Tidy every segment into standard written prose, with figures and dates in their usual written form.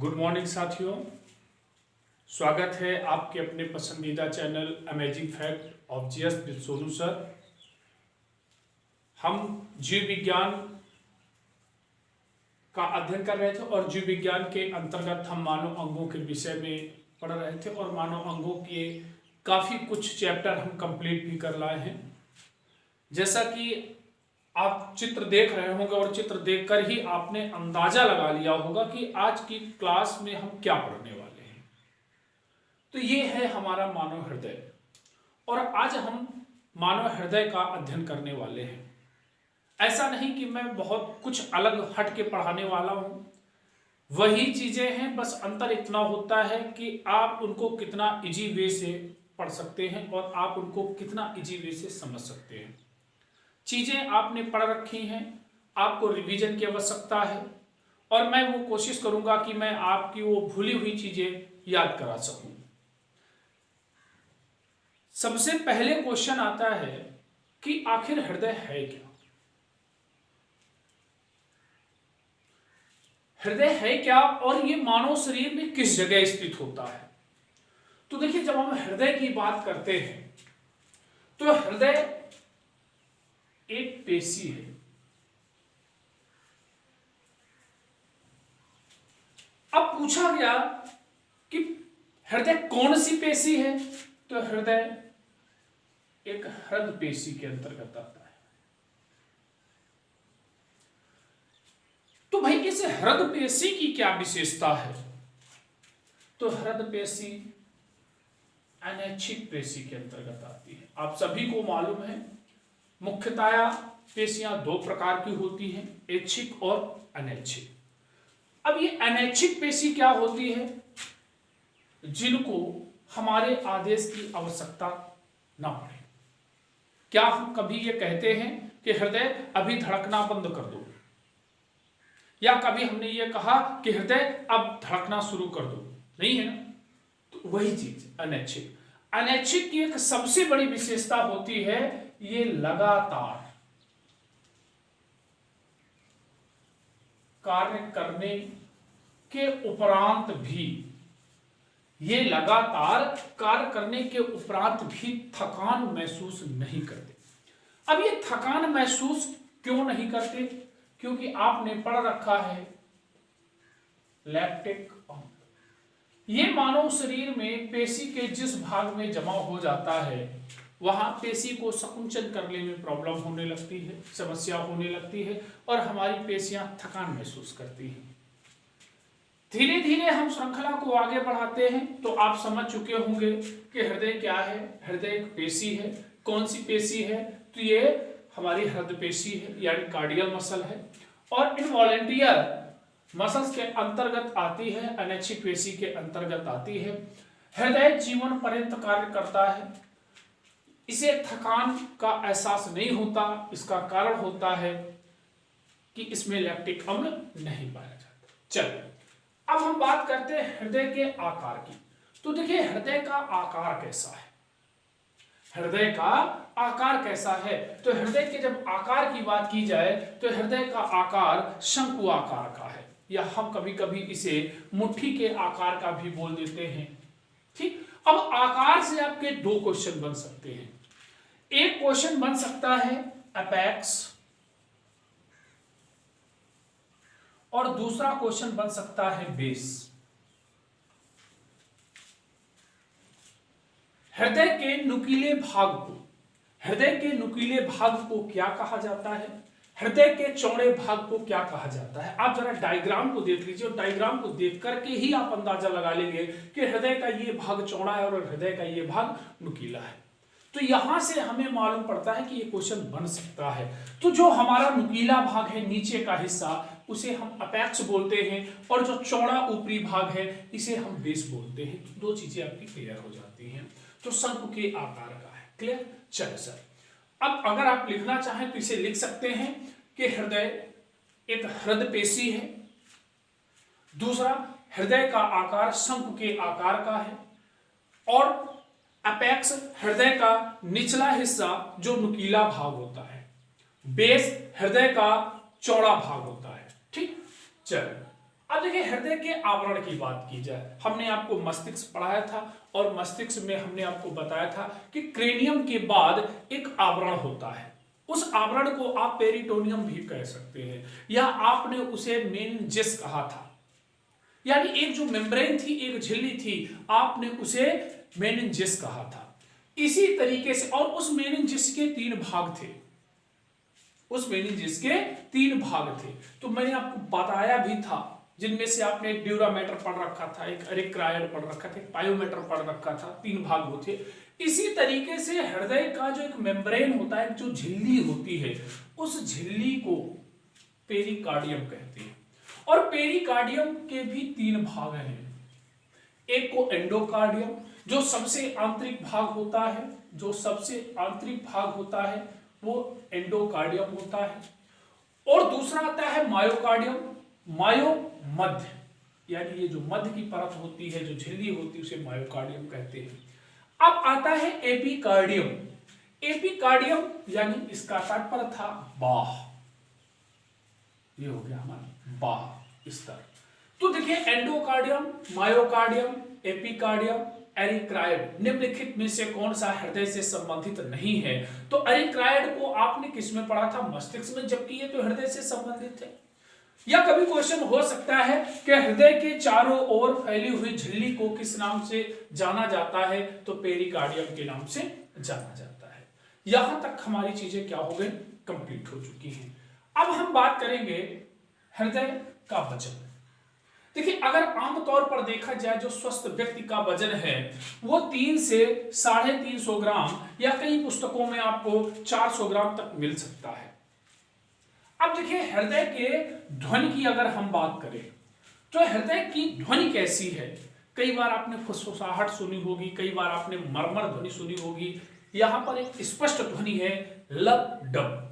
Good morning साथियों, स्वागत है आपके अपने पसंदीदा channel amazing fact of GS with Sonu sir. हम जीव विज्ञान का अध्ययन कर रहे थे और जीव विज्ञान के अंतर्गत हम मानव अंगों के विषय में पढ़ रहे थे और मानव अंगों के काफ़ी कुछ चैप्टर हम कंप्लीट भी कर लाए हैं। जैसा कि आप चित्र देख रहे होंगे और चित्र देखकर ही आपने अंदाजा लगा लिया होगा कि आज की क्लास में हम क्या पढ़ने वाले हैं। तो ये है हमारा मानव हृदय और आज हम मानव हृदय का अध्ययन करने वाले हैं। ऐसा नहीं कि मैं बहुत कुछ अलग हट के पढ़ाने वाला हूं, वही चीजें हैं, बस अंतर इतना होता है कि आप उनको कितना इजी वे से पढ़ सकते हैं और आप उनको कितना इजी वे से समझ सकते हैं। चीजें आपने पढ़ रखी हैं, आपको रिवीजन की आवश्यकता है और मैं वो कोशिश करूंगा कि मैं आपकी वो भूली हुई चीजें याद करा सकूं। सबसे पहले क्वेश्चन आता है कि आखिर हृदय है क्या? हृदय है क्या और ये मानव शरीर में किस जगह स्थित होता है? तो देखिए, जब हम हृदय की बात करते हैं तो हृदय एक पेशी है। अब पूछा गया कि हृदय कौन सी पेशी है, तो हृदय एक हृदय पेशी के अंतर्गत आता है। तो भाई इस हृदय पेशी की क्या विशेषता है? तो हृदय पेशी अनैच्छिक पेशी के अंतर्गत आती है। आप सभी को मालूम है मुख्यतया पेशियां दो प्रकार की होती हैं, ऐच्छिक और अनैच्छिक। अब ये अनैच्छिक पेशी क्या होती है? जिनको हमारे आदेश की आवश्यकता ना पड़े। क्या हम कभी ये कहते हैं कि हृदय अभी धड़कना बंद कर दो, या कभी हमने ये कहा कि हृदय अब धड़कना शुरू कर दो? नहीं है ना। तो वही चीज अनैच्छिक। अनैच्छिक की एक सबसे बड़ी विशेषता होती है ये लगातार कार्य करने के उपरांत भी, ये लगातार कार्य करने के उपरांत भी थकान महसूस नहीं करते। अब ये थकान महसूस क्यों नहीं करते? क्योंकि आपने पढ़ रखा है लैक्टिक अम्ल। ये मानव शरीर में पेशी के जिस भाग में जमा हो जाता है वहां पेशी को संकुचन करने में प्रॉब्लम होने लगती है, समस्या होने लगती है और हमारी पेशियां थकान महसूस करती हैं। धीरे धीरे हम श्रृंखला को आगे बढ़ाते हैं तो आप समझ चुके होंगे कि हृदय क्या है। हृदय एक पेशी है। कौन सी पेशी है? तो ये हमारी हृदय पेशी है, यानी कार्डियल मसल है और इनवॉलेंटियर मसल्स के अंतर्गत आती है, अनैच्छिक पेशी के अंतर्गत आती है। हृदय जीवन पर्यंत कार्य करता है, इसे थकान का एहसास नहीं होता। इसका कारण होता है कि इसमें लैक्टिक अम्ल नहीं पाया जाता। चलिए अब हम बात करते हैं हृदय के आकार की। तो देखिए हृदय का आकार कैसा है? हृदय का आकार कैसा है? तो हृदय के जब आकार की बात की जाए तो हृदय का आकार शंकु आकार का है, या हम कभी कभी इसे मुट्ठी के आकार का भी बोल देते हैं। ठीक। अब आकार से आपके दो क्वेश्चन बन सकते हैं। एक क्वेश्चन बन सकता है अपेक्स और दूसरा क्वेश्चन बन सकता है बेस। हृदय के नुकीले भाग को, हृदय के नुकीले भाग को क्या कहा जाता है? हृदय के चौड़े भाग को क्या कहा जाता है? आप जरा डायग्राम को देख लीजिए और डायग्राम को देख करके ही आप अंदाजा लगा लेंगे कि हृदय का ये भाग चौड़ा है और हृदय का ये भाग नुकीला है। तो यहां से हमें मालूम पड़ता है कि ये क्वेश्चन बन सकता है। तो जो हमारा नुकीला भाग है, नीचे का हिस्सा, उसे हम अपेक्स बोलते हैं और जो चौड़ा ऊपरी भाग है इसे हम बेस बोलते हैं। तो दो चीजें आपकी क्लियर हो जाती हैं। तो शंकु के आकार का है। क्लियर? चलो सर, अब अगर आप लिखना चाहें तो इसे लिख सकते हैं कि हृदय एक हृदय पेशी है, दूसरा हृदय का आकार शंकु के आकार का है और अपेक्स हृदय का निचला हिस्सा जो नुकीला भाग होता है, बेस हृदय का चौड़ा भाग होता है। ठीक। चलो अब देखिए हृदय के आवरण की बात की जाए, हमने आपको मस्तिष्क पढ़ाया था और मस्तिष्क में हमने आपको बताया था कि क्रेनियम के बाद एक आवरण होता है, उस आवरण को आप पेरिटोनियम भी कह सकते हैं या आपने उसे मेनिंजेस कहा था, यानी एक जो मेम्ब्रेन थी, एक झिल्ली थी, आपने उसे मेनिंजेस कहा था। इसी तरीके से, और उस मेनिंजेस के 3 भाग थे, उस मेनिंजेस के 3 भाग थे, तो मैंने आपको बताया भी था, जिनमें से आपने एक ड्यूरामेटर पढ़ रखा था, एक अरिक्रायड पढ़ रखा था, एक पायोमेटर पढ़ रखा था, 3 भाग वो थे। इसी तरीके से हृदय का जो एक मेम्ब्रेन होता है, जो झिल्ली होती है, उस झिल्ली को पेरिकार्डियम कहते हैं। और पेरिकार्डियम के भी 3 भाग हैं, एक को एंडोकार्डियम जो सबसे आंतरिक भाग होता है, जो सबसे आंतरिक भाग होता है वो एंडोकार्डियम होता है, और दूसरा आता है मायोकार्डियम, मायो मध्य, यानी ये जो मध्य की परत होती है, जो झिल्ली होती है, उसे मायोकार्डियम कहते हैं। अब आता है एपिकार्डियम, एपिकार्डियम यानी इसका तात्पर्य था बाह, ये हो गया हमारा बाह स्तर। तो देखिए एंडोकार्डियम, मायोकार्डियम, एपिकार्डियम, एरिक्रायड, निम्नलिखित में से कौन सा हृदय से संबंधित नहीं है? तो एरिक्रायड को आपने किस में पढ़ा था? मस्तिष्क में, जबकि ये तो हृदय से संबंधित है। या कभी क्वेश्चन हो सकता है कि हृदय के चारों ओर फैली हुई झिल्ली को किस नाम से जाना जाता है? तो पेरिकार्डियम के नाम से जाना जाता है। यहां तक हमारी चीजें क्या हो गई? कंप्लीट हो चुकी हैं। अब हम बात करेंगे हृदय का वजन। देखिए अगर आमतौर पर देखा जाए, जो स्वस्थ व्यक्ति का वजन है वो 3 से 350 ग्राम या कई पुस्तकों में आपको 400 ग्राम तक मिल सकता है। अब देखिए हृदय के ध्वनि की अगर हम बात करें तो हृदय की ध्वनि कैसी है? कई बार आपने फुसफुसाहट सुनी होगी, कई बार आपने मरमर ध्वनि सुनी होगी। यहां पर एक स्पष्ट ध्वनि है लब डब।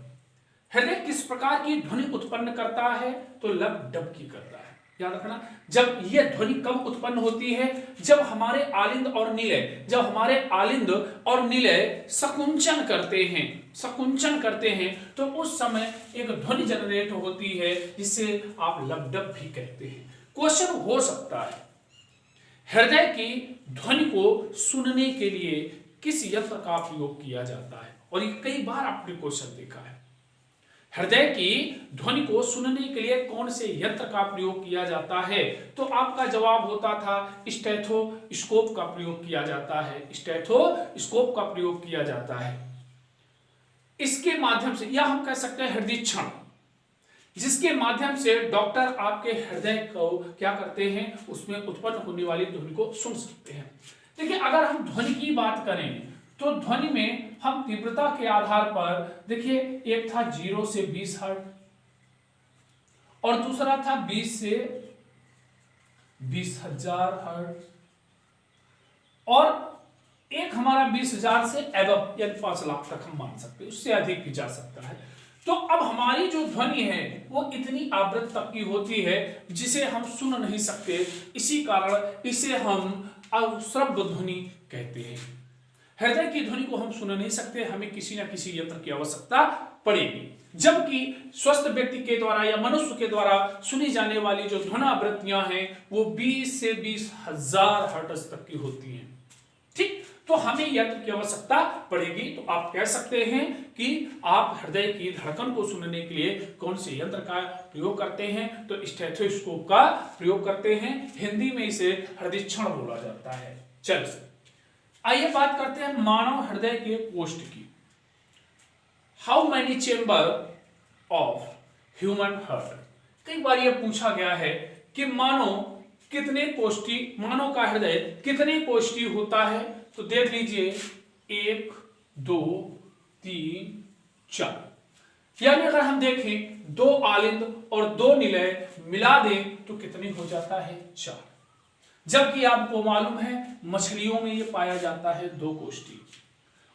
हृदय किस प्रकार की ध्वनि उत्पन्न करता है? तो लब डब की करता है। याद रखना, जब यह ध्वनि कब उत्पन्न होती है? जब हमारे आलिंद और निलय, जब हमारे आलिंद और निलय संकुंचन करते हैं, संकुंचन करते हैं, तो उस समय एक ध्वनि जनरेट होती है जिसे आप लबडब भी कहते हैं। क्वेश्चन हो सकता है हृदय की ध्वनि को सुनने के लिए किस यंत्र का प्रयोग किया जाता है? और ये कई बार आपने क्वेश्चन देखा है, हृदय की ध्वनि को सुनने के लिए कौन से यंत्र का प्रयोग किया जाता है? तो आपका जवाब होता था स्टेथोस्कोप का प्रयोग किया जाता है, स्टेथोस्कोप का प्रयोग किया जाता है। इसके माध्यम से, या हम कह सकते हैं हृदय क्षण, जिसके माध्यम से डॉक्टर आपके हृदय को क्या करते हैं, उसमें उत्पन्न होने वाली ध्वनि को सुन सकते हैं। देखिए अगर हम ध्वनि की बात करें तो ध्वनि में हम तीव्रता के आधार पर, देखिए एक था 0 से 20 हर्ट्ज और दूसरा था 20 से 20,000 हर्ट्ज और एक हमारा 20,000 से एबव यानी 5 लाख तक हम मान सकते हैं, उससे अधिक भी जा सकता है। तो अब हमारी जो ध्वनि है वो इतनी आवृत्ति तक की होती है जिसे हम सुन नहीं सकते, इसी कारण इसे हम अश्रव्य ध्वनि कहते हैं। हृदय की ध्वनि को हम सुन नहीं सकते, हमें किसी न किसी यंत्र की आवश्यकता पड़ेगी। जबकि स्वस्थ व्यक्ति के द्वारा या मनुष्य के द्वारा सुनी जाने वाली जो ध्वनावृत्तियां हैं वो 20 से 20,000 हर्ट्ज तक की होती हैं। ठीक, तो हमें यंत्र की आवश्यकता पड़ेगी। तो आप कह सकते हैं कि आप हृदय की धड़कन को सुनने के लिए कौन से यंत्र का प्रयोग करते हैं? तो स्टेथोस्कोप का प्रयोग करते हैं। हिंदी में इसे हृदय क्षण बोला जाता है। चलिए आइए बात करते हैं मानव हृदय के कोष्ठ की। How many chamber of human heart? कई बार यह पूछा गया है कि मानव का हृदय कितने कोष्ठी होता है? तो देख लीजिए 1, 2, 3, 4, यानी अगर हम देखें 2 आलिंद और 2 निलय मिला दें तो कितनी हो जाता है? 4। जबकि आपको मालूम है मछलियों में यह पाया जाता है 2 कोष्ठी,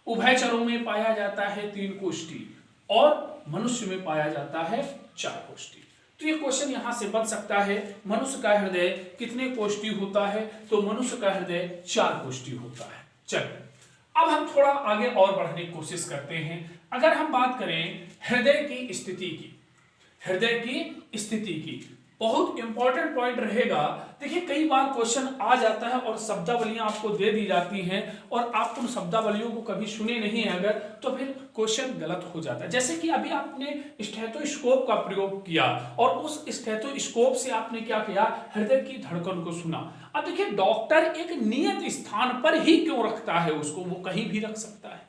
उभयचरों में पाया जाता है 3 कोष्ठी और मनुष्य में पाया जाता है 4 कोष्ठी। तो ये क्वेश्चन यहां से बन सकता है, मनुष्य का हृदय कितने कोष्ठी होता है? तो मनुष्य का हृदय 4 कोष्ठी होता है। चलिए अब हम थोड़ा आगे और बढ़ने की कोशिश करते हैं। अगर हम बात करें हृदय की स्थिति की, हृदय की स्थिति की, बहुत इंपॉर्टेंट पॉइंट रहेगा। देखिए कई बार क्वेश्चन आ जाता है और शब्दावलियां आपको दे दी जाती हैं और आप उन शब्दावलियों को कभी सुने नहीं है अगर, तो फिर क्वेश्चन गलत हो जाता है। जैसे कि अभी आपने स्टेथोस्कोप का प्रयोग किया और उस स्टेथोस्कोप से आपने क्या किया, हृदय की धड़कन को सुना। अब देखिए डॉक्टर एक नियत स्थान पर ही क्यों रखता है उसको, वो कहीं भी रख सकता है,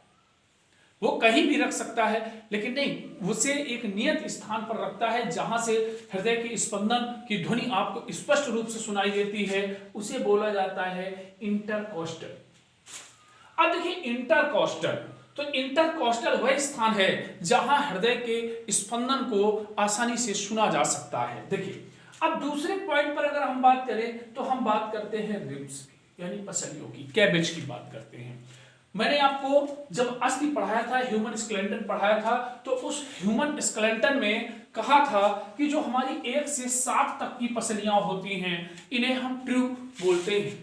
वो कहीं भी रख सकता है, लेकिन नहीं, उसे एक नियत स्थान पर रखता है जहां से हृदय के स्पंदन की ध्वनि आपको स्पष्ट रूप से सुनाई देती है, उसे बोला जाता है इंटरकोस्टल। अब देखिए इंटरकोस्टल, तो इंटरकोस्टल वह स्थान है जहां हृदय के स्पंदन को आसानी से सुना जा सकता है। देखिए अब दूसरे पॉइंट पर अगर हम बात करें तो हम बात करते हैं रिब्स की, यानी पसलियों की, कैबेज की बात करते हैं। मैंने आपको जब अस्थि पढ़ाया था, ह्यूमन स्केलेटन पढ़ाया था, तो उस ह्यूमन स्केलेटन में कहा था कि जो हमारी 1 से 7 तक की पसलियां होती हैं इन्हें हम ट्यूब बोलते हैं,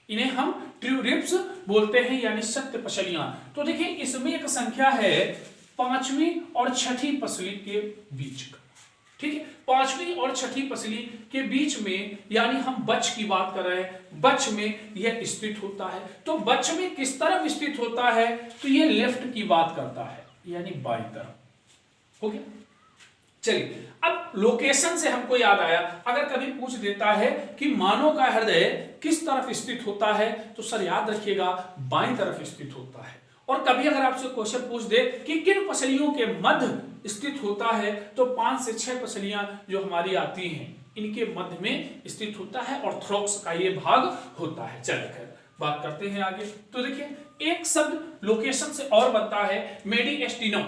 इन्हें हम ट्रू रिब्स बोलते हैं, यानी सत्य पसलियां। तो देखिए इसमें एक संख्या है 5वीं और 6ठी पसली के बीच का, ठीक है, 5वीं और 6ठी पसली के बीच में, यानी हम बच की बात कर रहे हैं, बच में यह स्थित होता है। तो बच में किस तरफ स्थित होता है, तो यह लेफ्ट की बात करता है, यानी बाईं तरफ। हो गया। चलिए अब लोकेशन से हमको याद आया, अगर कभी पूछ देता है कि मानव का हृदय किस तरफ स्थित होता है, तो सर याद रखिएगा बाईं तरफ स्थित होता है। और कभी अगर आपसे क्वेश्चन पूछ दे कि किन पसलियों के मध्य स्थित होता है, तो 5 से 6 पसलियां जो हमारी आती हैं इनके मध्य में स्थित होता है और थ्रोक्स का ये भाग होता है। चलिए खैर बात करते हैं आगे। तो देखिए एक शब्द लोकेशन से और बनता है मेडिएस्टिनम।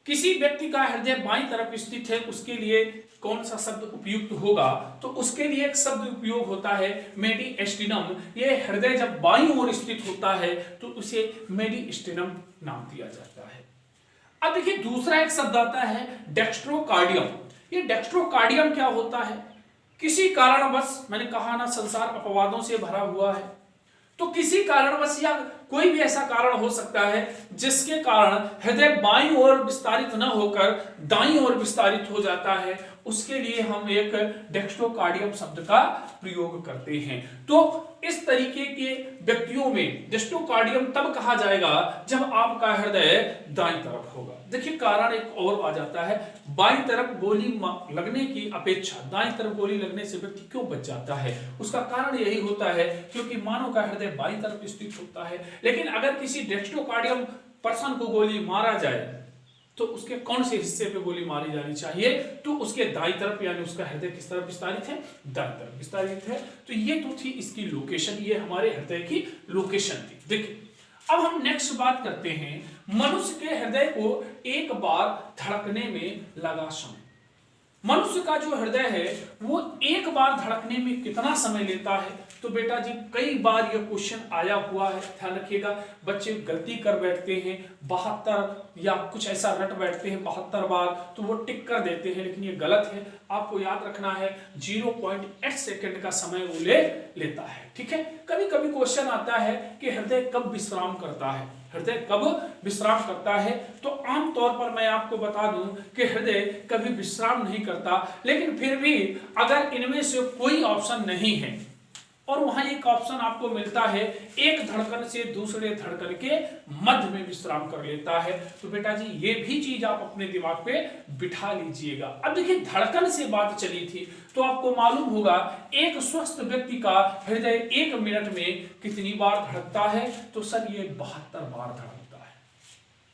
किसी व्यक्ति का हृदय बाईं तरफ स्थित है, उसके लिए कौन सा शब्द उपयुक्त होगा, तो उसके लिए एक शब्द उपयोग होता है मेडिएस्टिनम। ये हृदय जब बाईं ओर स्थित होता है तो उसे मेडिएस्टिनम नाम दिया जाता है। अब देखिए दूसरा एक शब्द आता है डेक्स्ट्रोकार्डियम। ये डेक्स्ट्रोकार्डियम क्या होता है, किसी कारणवश, मैंने कहा ना संसार अपवादों से भरा हुआ है, तो किसी कारणवश या कोई भी ऐसा कारण हो सकता है जिसके कारण हृदय बाईं ओर विस्तारित न होकर दाईं ओर विस्तारित हो जाता है, उसके लिए हम एक डेक्स्ट्रोकार्डियम शब्द का प्रयोग करते हैं। तो इस तरीके के व्यक्तियों में डेक्स्ट्रोकार्डियम तब कहा जाएगा जब आपका हृदय दाईं तरफ होगा। देखिए कारण एक और आ जाता है, बाईं तरफ गोली लगने की अपेक्षा दाईं तरफ गोली लगने से व्यक्ति क्यों बच जाता है, उसका कारण यही होता है क्योंकि मानव का हृदय बाईं तरफ स्थित होता है। लेकिन अगर किसी डेक्स्ट्रोकार्डियम पर्सन को गोली मारा जाए तो उसके कौन से हिस्से पे गोली मारी जानी चाहिए, तो उसके दाईं तरफ, यानी उसका हृदय किस तरफ विस्तारित है, दाईं तरफ विस्तारित है। तो ये तो थी इसकी लोकेशन, ये हमारे हृदय की लोकेशन थी। देखिए अब हम नेक्स्ट बात करते हैं मनुष्य के हृदय को एक बार धड़कने में लगा समय। मनुष्य का जो हृदय है वो एक बार धड़कने में कितना समय लेता है, तो बेटा जी कई बार यह क्वेश्चन आया हुआ है, ध्यान रखिएगा। बच्चे गलती कर बैठते हैं 72 या कुछ ऐसा रट बैठते हैं 72 बार, तो वो टिक कर देते हैं, लेकिन ये गलत है। आपको याद रखना है 0.8 सेकंड का समय वो लेता है, ठीक है। कभी कभी क्वेश्चन आता है कि हृदय कब विश्राम करता है, हृदय कब विश्राम करता है, तो आमतौर पर मैं आपको बता दूं कि हृदय कभी विश्राम नहीं करता, लेकिन फिर भी अगर इनमें से कोई ऑप्शन नहीं है और वहां एक ऑप्शन आपको मिलता है एक धड़कन से दूसरे धड़कन के मध्य में विश्राम कर लेता है, तो बेटा जी ये भी चीज आप अपने दिमाग पे बिठा लीजिएगा। अब देखिए धड़कन से बात चली थी तो आपको मालूम होगा एक स्वस्थ व्यक्ति का हृदय 1 मिनट में कितनी बार धड़कता है, तो सर ये 72 बार धड़कता है,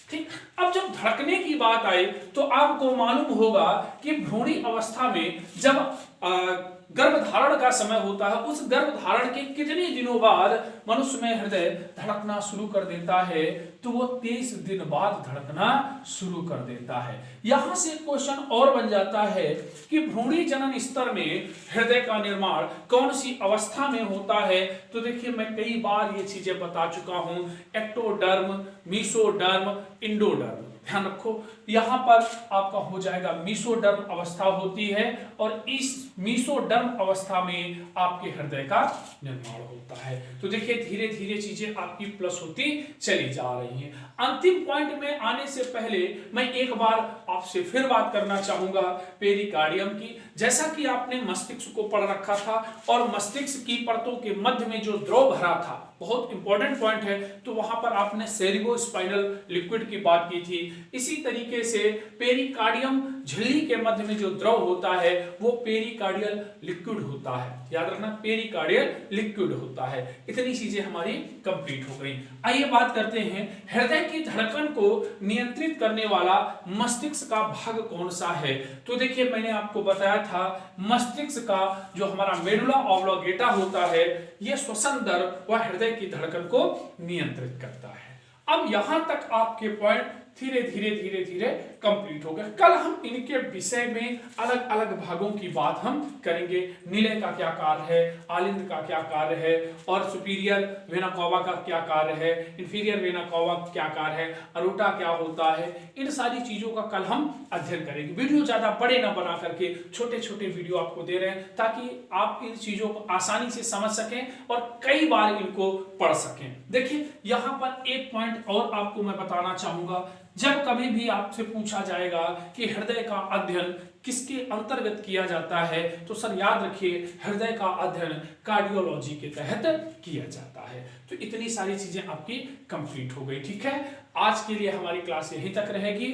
ठीक। अब जब धड़कने की बात आई तो आपको मालूम होगा कि भ्रूणी अवस्था में जब गर्भधारण का समय होता है, उस गर्भधारण के कितने दिनों बाद मनुष्य में हृदय धड़कना शुरू कर देता है, तो वो 23 दिन बाद धड़कना शुरू कर देता है। यहां से क्वेश्चन और बन जाता है कि भ्रूणी जनन स्तर में हृदय का निर्माण कौन सी अवस्था में होता है, तो देखिए मैं कई बार ये चीजें बता चुका हूं, एक्टोडर्म, मीसोडर्म, इंडोडर्म। ध्यान रखो, यहाँ पर आपका हो जाएगा मीसोडर्म अवस्था होती है और इस मीसोडर्म अवस्था में आपके हृदय का निर्माण होता है। तो देखिए धीरे धीरे चीजें आपकी प्लस होती चली जा रही हैं। अंतिम पॉइंट में आने से पहले मैं एक बार आपसे फिर बात करना चाहूंगा पेरिकार्डियम की। जैसा कि आपने मस्तिष्क को पढ़ रखा था और मस्तिष्क की परतों के मध्य में जो द्रव भरा था, बहुत इंपॉर्टेंट पॉइंट है, तो वहां पर आपने सेरिब्रोस्पाइनल लिक्विड की बात की थी। इसी तरीके से पेरिकार्डियम झिल्ली के मध्य में जो द्रव होता है वो पेरिकार्डियल लिक्विड होता है। याद रखना, पेरिकार्डियल लिक्विड होता है। इतनी चीजें हमारी कंप्लीट हो गई। आइए बात करते हैं हृदय की धड़कन को नियंत्रित करने वाला मस्तिष्क का भाग कौन सा है। तो देखिए मैंने आपको बताया था मस्तिष्क का जो हमारा मेडुला ऑब्लोंगेटा होता है, यह श्वसन दर व हृदय की धड़कन को नियंत्रित करता है। अब यहां तक आपके पॉइंट धीरे धीरे धीरे धीरे कंप्लीट हो गए। कल हम इनके विषय में अलग अलग भागों की बात हम करेंगे। निलय का क्या कार्य है, आलिंद का क्या कार्य है, और सुपीरियर वेना कावा का क्या कार्य है, इंफीरियर वेना कावा क्या कार्य है, अरोटा क्या होता है, इन सारी चीजों का कल हम अध्ययन करेंगे। वीडियो ज्यादा बड़े ना बना करके छोटे छोटे वीडियो आपको दे रहे हैं ताकि आप इन चीजों को आसानी से समझ सकें और कई बार इनको पढ़ सकें। देखिए यहाँ पर एक पॉइंट और आपको मैं बताना चाहूंगा। जब कभी भी आपसे पूछा जाएगा कि हृदय का अध्ययन किसके अंतर्गत किया जाता है, तो सर याद रखिए हृदय का अध्ययन कार्डियोलॉजी के तहत किया जाता है। तो इतनी सारी चीजें आपकी कंप्लीट हो गई। ठीक है, आज के लिए हमारी क्लास यहीं तक रहेगी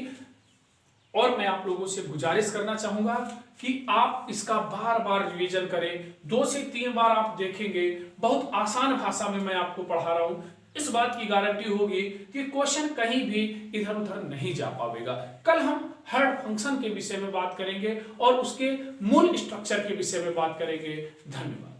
और मैं आप लोगों से गुजारिश करना चाहूंगा कि आप इसका बार बार रिवीजन करें। 2 से 3 बार आप देखेंगे, बहुत आसान भाषा में मैं आपको पढ़ा रहा हूं। इस बात की गारंटी होगी कि क्वेश्चन कहीं भी इधर उधर नहीं जा पाएगा। कल हम हर फंक्शन के विषय में बात करेंगे और उसके मूल स्ट्रक्चर के विषय में बात करेंगे। धन्यवाद।